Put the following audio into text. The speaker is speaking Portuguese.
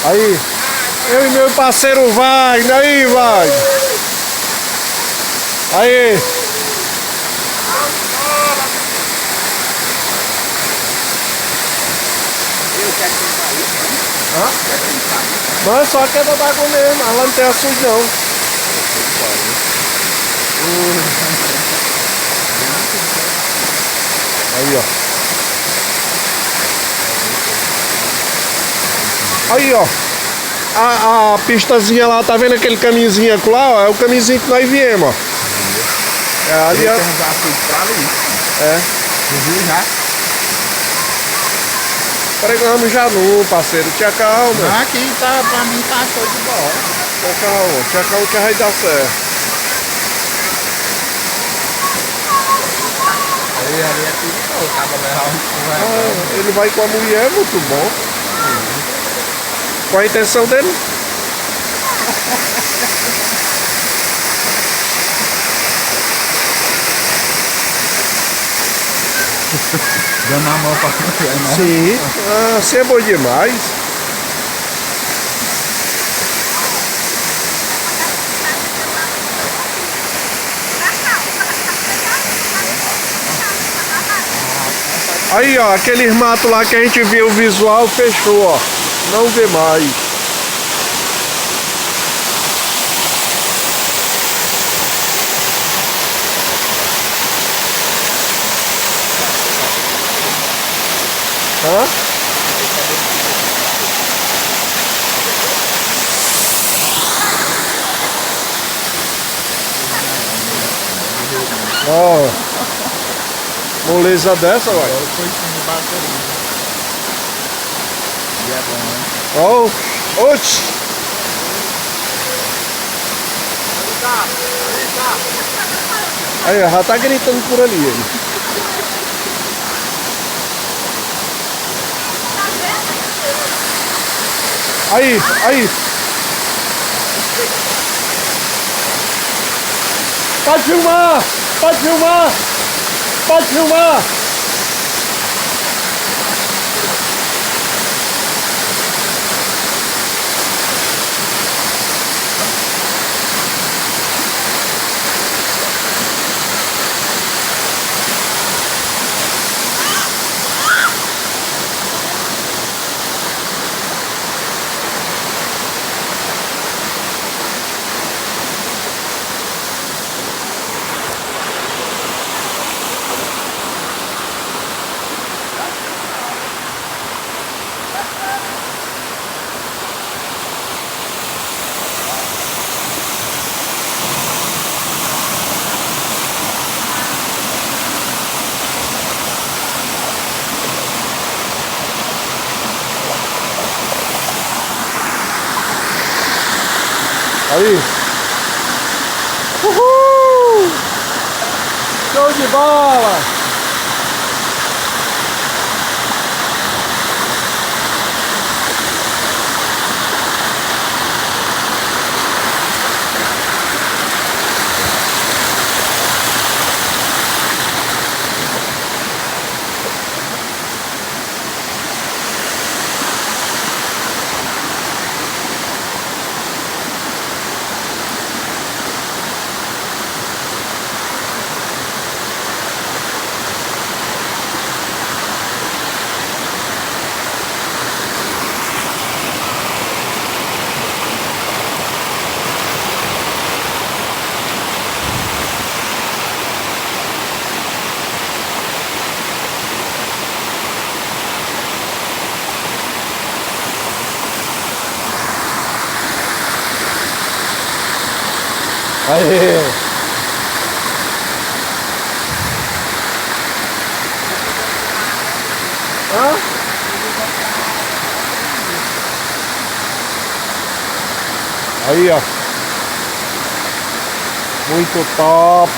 Aí, eu e meu parceiro Wagner, aí Wagner. Aí. Hã? Não, é só a queda d'água mesmo, mas lá não tem açude não. Aí, ó. Aí, ó. A pistazinha lá, tá vendo aquele caminhozinho lá, ó? É o caminhozinho que nós viemos, ó. É ali, ó. É. Viu já? Pregamos já não, parceiro. Tinha calma. Não, aqui tá, pra mim tá show de bola. Tinha calma que vai dar certo. Ali é perigoso, acaba levar Ele vai com a mulher, muito bom. Qual a intenção dele? dando a mão pra mulher, né? Sim, assim é bom demais. Aí, ó, aqueles matos lá que a gente viu o visual, fechou, ó. Não vê mais. Hã? Ó, moleza dessa, vai. Eu tô em cima de bateria. E é bom, né? Ó, oxi. Aí, ó, já tá gritando por ali, ele. Aí. Pode filmar! Pode filmar! Pode filmar! Aí. Uhul! Show de bola! Aê! Hã? Aí, ó. Muito top.